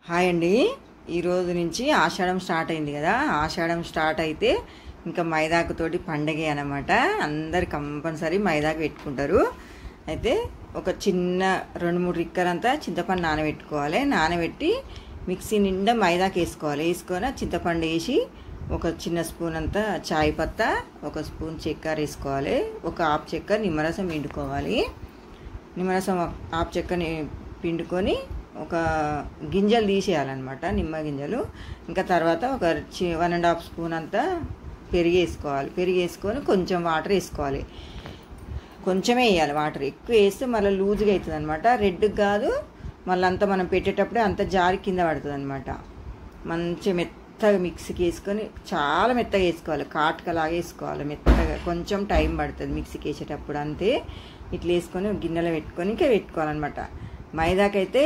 Hi అండి. ఈరోజు నుంచి ఆషాఢం స్టార్ట్ అయింది కదా. ఆషాఢం స్టార్ట్ అయితే ఇంకా మైదాకుతోటి పండగే అన్నమాట. అందరు కంపల్సరీ మైదాకు పెట్టుకుంటారు. అయితే ఒక చిన్న 2-3 రిక్కలంతా చింతపండు నానబెట్టుకోవాలి. నానబెట్టి మిక్సీ నిండా మైదాకు వేసుకోవాలి. వేసుకొని చింతపండు వేసి ఒక చిన్న స్పూన్ అంతా చాయ్ పత్తా, ఒక స్పూన్ చక్కెర వేసుకోవాలి. ఒక ఆపు చెక్క నిమ్మరసం పిండుకోవాలి. నిమ్మరసం ఆపు చెక్కని పిండుకొని ఒక గింజలు తీసేయాలన్నమాట, నిమ్మ గింజలు. ఇంకా తర్వాత ఒక 1.5 స్పూన్ అంతా పెరుగు వేసుకోవాలి. పెరుగు వేసుకొని కొంచెం వాటర్ వేసుకోవాలి. కొంచెమే వేయాలి వాటర్. ఎక్కువ వేస్తే మళ్ళీ లూజ్గా అవుతుంది అనమాట. రెడ్గా కాదు, మళ్ళీ అంతా మనం పెట్టేటప్పుడే అంత జారి కింద పడుతుంది అనమాట. మంచిగా మెత్తగా మిక్సీకి వేసుకొని చాలా మెత్తగా వేసుకోవాలి. కాటుకలాగా వేసుకోవాలి మెత్తగా. కొంచెం టైం పడుతుంది మిక్సీకి వేసేటప్పుడు. అంతే ఇట్లా వేసుకొని గిన్నెలో పెట్టుకొని ఇంకా పెట్టుకోవాలన్నమాట. మైదాకైతే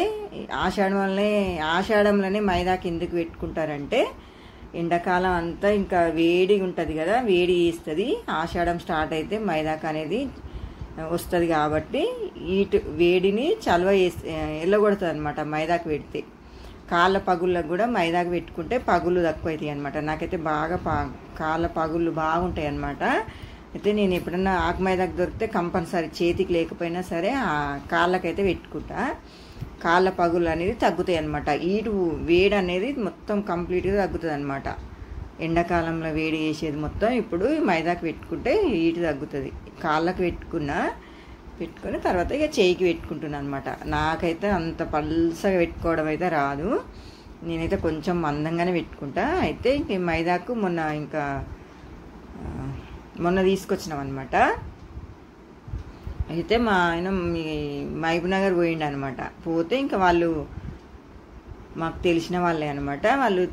ఆషాఢంలోనే మైదాకి ఎందుకు పెట్టుకుంటారంటే ఎండాకాలం అంతా ఇంకా వేడిగా ఉంటుంది కదా, వేడి వేస్తుంది. ఆషాఢం స్టార్ట్ అయితే మైదాక అనేది వస్తుంది కాబట్టి వేడిని చలవ ఎల్లగొడుతుంది అనమాట. మైదాకు పెడితే కాళ్ళ పగుళ్ళకు కూడా మైదాకు పెట్టుకుంటే పగుళ్ళు తక్కువ అవుతాయి అనమాట. నాకైతే బాగా కాళ్ళ పగుళ్ళు బాగుంటాయి అన్నమాట. అయితే నేను ఎప్పుడన్నా ఆకు మైదాకు దొరికితే కంపల్సరీ, చేతికి లేకపోయినా సరే కాళ్ళకైతే పెట్టుకుంటా. కాళ్ళ పగులు అనేది తగ్గుతాయి అన్నమాట. వేడి అనేది మొత్తం కంప్లీట్గా తగ్గుతుంది అనమాట. ఎండాకాలంలో వేడి చేసేది మొత్తం ఇప్పుడు మైదాకు పెట్టుకుంటే తగ్గుతుంది. కాళ్ళకు పెట్టుకొని తర్వాత ఇక చేయికి పెట్టుకుంటున్నాను అనమాట. నాకైతే అంత పల్సగా పెట్టుకోవడం అయితే రాదు. నేనైతే కొంచెం మందంగానే పెట్టుకుంటా. అయితే ఇంక మైదాకు మొన్న తీసుకొచ్చినాం అనమాట. అయితే మా ఆయన మహబూబ్నగర్ పోయిండు అనమాట. పోతే ఇంకా వాళ్ళు మాకు తెలిసిన వాళ్ళే అనమాట. వాళ్ళు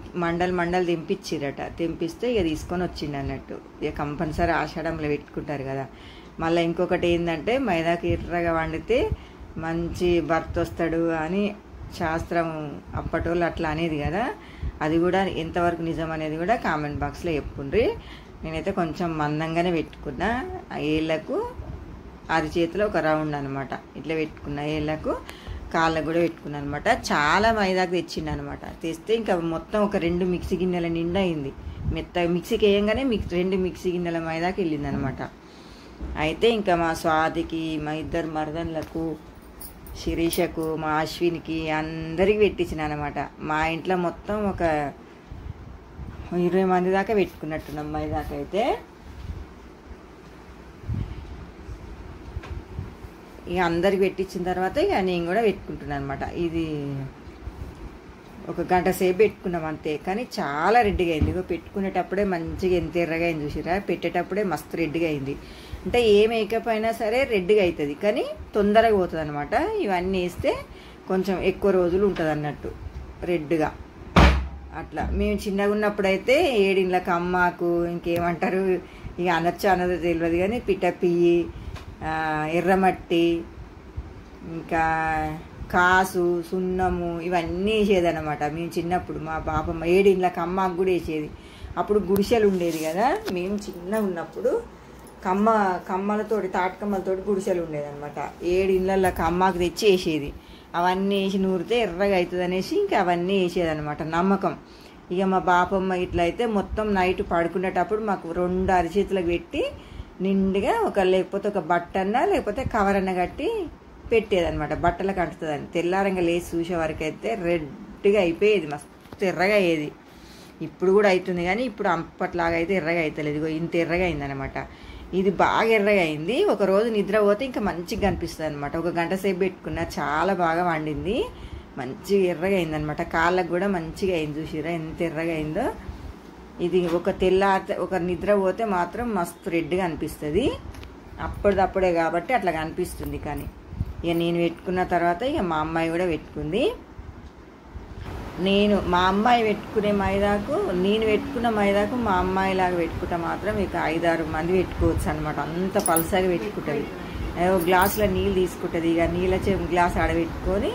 మండలు తెంపించిరట. తెంపిస్తే ఇక తీసుకొని వచ్చిండు అన్నట్టు. ఇక కంపల్సరీ ఆషాఢంలో పెట్టుకుంటారు కదా. మళ్ళీ ఇంకొకటి ఏంటంటే మైదాకు ఎర్రగా వండితే మంచి భర్త వస్తాడు అని శాస్త్రం అప్పటోళ్ళు అట్లా అనేది కదా. అది కూడా ఎంతవరకు నిజం అనేది కూడా కామెంట్ బాక్స్లో చెప్పుండ్రి. నేనైతే కొంచెం మందంగానే పెట్టుకున్నా. ఏళ్ళకు అరిచేతిలో ఒక రౌండ్ అనమాట ఇట్లా పెట్టుకున్నా. ఏళ్ళకు కాళ్ళకు కూడా పెట్టుకున్నాను అనమాట. చాలా మైదాకు తెచ్చిండు అనమాట. తెస్తే ఇంకా మొత్తం ఒక 2 మిక్సీ గిన్నెల నిండా అయింది. మెత్తగా మిక్సీకి వేయంగానే 2 మిక్సీ గిన్నెల మైదాకు వెళ్ళింది అనమాట. అయితే ఇంకా మా స్వాతికి, మా ఇద్దరు మరదన్లకు, శిరీషకు, మా అశ్వినికి అందరికి పెట్టించిన అనమాట. మా ఇంట్లో మొత్తం ఒక 20 మంది దాకా పెట్టుకున్నట్టున్నాం మైదాకు. అయితే ఇక అందరికి పెట్టించిన తర్వాత ఇక నేను కూడా పెట్టుకుంటున్నాను అనమాట. ఇది ఒక గంట సేపు పెట్టుకున్నాం అంతే. కానీ చాలా రెడ్డిగా అయింది. ఇగో పెట్టుకునేటప్పుడే మంచిగా ఎంత ఎర్రగా అయింది చూసిరా. పెట్టేటప్పుడే మస్తు రెడ్డిగా అయింది. అంటే ఏ మేకప్ అయినా సరే రెడ్డిగా అవుతుంది, కానీ తొందరగా పోతుంది అనమాట. ఇవన్నీ వేస్తే కొంచెం ఎక్కువ రోజులు ఉంటుంది అన్నట్టు రెడ్గా. అట్లా మేము చిన్నగా ఉన్నప్పుడైతే ఏడిండ్లకు అమ్మాకు ఇంకేమంటారు ఇక అనొచ్చు అన్నదో తెలియదు, కానీ పిట్టపియ్యి, ఎర్రమట్టి, ఇంకా కాసు, సున్నము ఇవన్నీ వేసేదన్నమాట మేము చిన్నప్పుడు. మా పాపమ్మ ఏడిండ్లకు అమ్మాకు కూడా వేసేది. అప్పుడు గుడిసెలు ఉండేది కదా. మేము చిన్నగా ఉన్నప్పుడు కమ్మలతోటి, తాటకమ్మలతోటి గుడిసెలు ఉండేదన్నమాట. 7 ఇళ్ళకి అమ్మాకు తెచ్చి వేసేది. అవన్నీ వేసి నూరితే ఎర్రగా అవుతుంది అనేసి ఇంకా అవన్నీ వేసేదన్నమాట నమ్మకం. ఇక మా బాపమ్మ ఇట్లా అయితే మొత్తం నైట్ పడుకునేటప్పుడు మాకు 2 అరిచేతులకు పెట్టి నిండుగా లేకపోతే ఒక బట్టన్నా లేకపోతే కవర్ అన్న కట్టి పెట్టేదన్నమాట. బట్టలకు అంటుతుందని. తెల్లారంగా లేచి చూసే వరకు అయితే రెడ్గా అయిపోయేది, మస్తు ఎర్రగా అయ్యేది. ఇప్పుడు కూడా అవుతుంది, కానీ ఇప్పుడు అప్పట్లాగా అయితే ఎర్రగా అవుతలేదు. ఇగో ఇంత ఎర్రగా అయిందనమాట. ఇది బాగా ఎర్రగా అయింది. ఒకరోజు నిద్ర పోతే ఇంకా మంచిగా కనిపిస్తుంది అనమాట. ఒక గంట సేపు పెట్టుకున్నా చాలా బాగా వండింది. మంచిగా ఎర్రగా అయిందనమాట. కాళ్ళకు కూడా మంచిగా అయింది చూసిరా ఎంత ఎర్రగా అయిందో. ఇది ఒక నిద్ర పోతే మాత్రం మస్తు రెడ్గా అనిపిస్తుంది. అప్పటిదప్పుడే కాబట్టి అట్లా కనిపిస్తుంది. కానీ ఇక నేను పెట్టుకున్న తర్వాత ఇక మా అమ్మాయి కూడా పెట్టుకుంది. మా అమ్మాయి పెట్టుకునే మైదాకు, నేను పెట్టుకున్న మైదాకు మా అమ్మాయిలాగా పెట్టుకుంటే మాత్రం ఇక 5-6 మంది పెట్టుకోవచ్చు అనమాట. అంత పలసగా పెట్టుకుంటుంది. గ్లాసులో నీళ్ళు తీసుకుంటుంది. ఇక నీళ్ళ గ్లాస్ ఆడబెట్టుకొని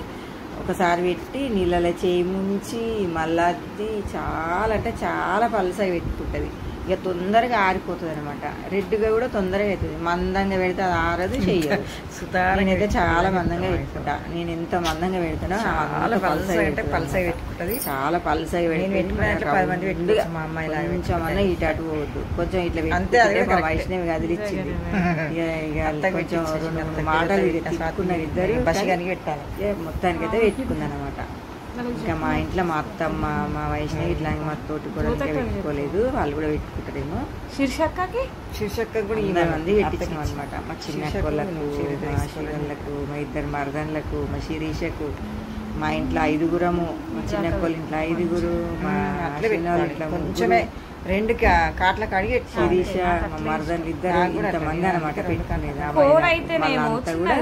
ఒకసారి పెట్టి నీళ్ళలో చేయి ముంచి మళ్ళీ చాలా అంటే చాలా పలసగా పెట్టుకుంటుంది. ఇక తొందరగా ఆరిపోతుంది అనమాట. రెడ్గా కూడా తొందరగా అవుతుంది. మందంగా పెడితే అది ఆరదు, చెయ్యదు. నేనైతే చాలా మందంగా పెట్టుకుంటా. నేను ఎంత మందంగా పెడతానో చాలా పల్సగా పెట్టుకుంటుంది. చాలా పల్సగా పెట్టుకుంటే మా అమ్మాయి కొంచెం అన్న ఇటు అటు పోవద్దు, కొంచెం ఇట్లా పెట్టుకుంటే వైష్ణవి కదిలిచ్చింది. ఇక కొంచెం 2 మాటలు తీసుకున్నారు ఇద్దరు, బస్గానికి పెట్టాలి. మొత్తానికైతే పెట్టుకుంది అనమాట. ఇంకా మా ఇంట్లో మా అత్తమ్మ, మా వైష్ణవి ఇట్లా మా తోటి కూడా పెట్టుకోలేదు, వాళ్ళు కూడా పెట్టుకుంటారేమో. శీర్షక్కకి కూడా 20 మంది పెట్టించినాం అనమాట. మా చిన్న అక్కలకు, మా శివన్లకు, మా 2 మరదన్లకు, మా శిరీషకు. మా ఇంట్లో 5గురము, మా చిన్న అక్కల ఇంట్లో 5గురు, మా చిన్నవాళ్ళ ఇంట్లో కొంచెమే 2 కాట్ల కడిగి శిరీష, మా మరదన్లు 2 ఇంతమంది అనమాట పెట్టుకునేది. అంతా కూడా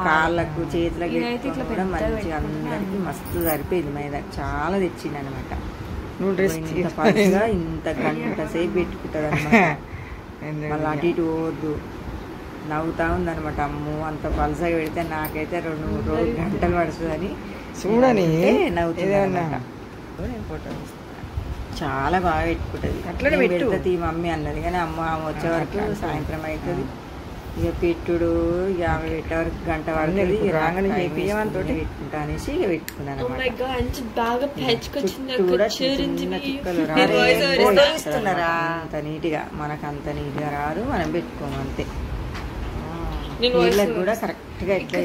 కాళ్ళకు చేతులకు కూడా మంచిగా అందరికి మస్తు సరిపోయింది. మైదా చాలా తెచ్చింది అనమాట. ఇంత పలుగా ఇంత గంట సేపు పెట్టుకుంటుంది అనమాట. మళ్ళీ అటు ఇటు పోవద్దు, నవ్వుతా ఉందనమాట. అమ్మో అంత పలసగా పెడితే నాకైతే 2-3 గంటలు పడుతుందని చూడని నవ్వుతుంది అనమాట. చాలా బాగా పెట్టుకుంటుంది. అట్లనే పెడుతుంది మమ్మీ అన్నది, కానీ అమ్మ ఆమె వచ్చే వరకు సాయంత్రం అవుతుంది. ఇక పెట్టుడు ఇక ఆమె పెట్టే వరకు గంట పడుతుంది. రాగానే చేపియమంతో పెట్టుకుంటా అనేసి ఇక పెట్టుకున్నాను అనమాట. కూడా చిన్న చుక్కలు రాస్తున్నారా అంత నీట్గా, మనకు అంత నీట్గా రాదు, మనం పెట్టుకోము అంతే. వీళ్ళకి కూడా కరెక్ట్గా ఎట్లా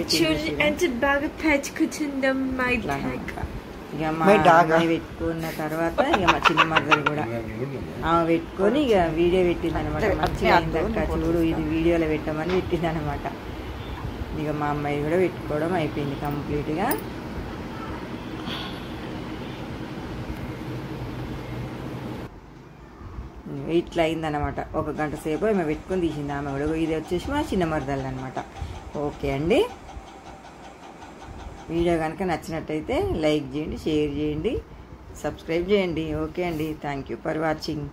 ఇక మా అమ్మాయి పెట్టుకున్న తర్వాత ఇక మా చిన్న మరదలు కూడా ఆమె పెట్టుకొని ఇక వీడియో పెట్టింది అనమాట. మంచిగా అయిందక్క చూడు, ఇది వీడియోలో పెట్టమని పెట్టింది అనమాట. ఇక మా అమ్మాయి కూడా పెట్టుకోవడం అయిపోయింది కంప్లీట్గా. ఇట్లా అయిందనమాట. 1 గంట సేపు ఆమె పెట్టుకొని తీసింది ఆమె కూడా. ఇది వచ్చేసి మా చిన్న మరదలు అనమాట. ఓకే అండి, వీడియో కనుక నచ్చినట్టయితే లైక్ చేయండి, షేర్ చేయండి, సబ్స్క్రైబ్ చేయండి. ఓకే అండి, థ్యాంక్ యూ ఫర్ వాచింగ్.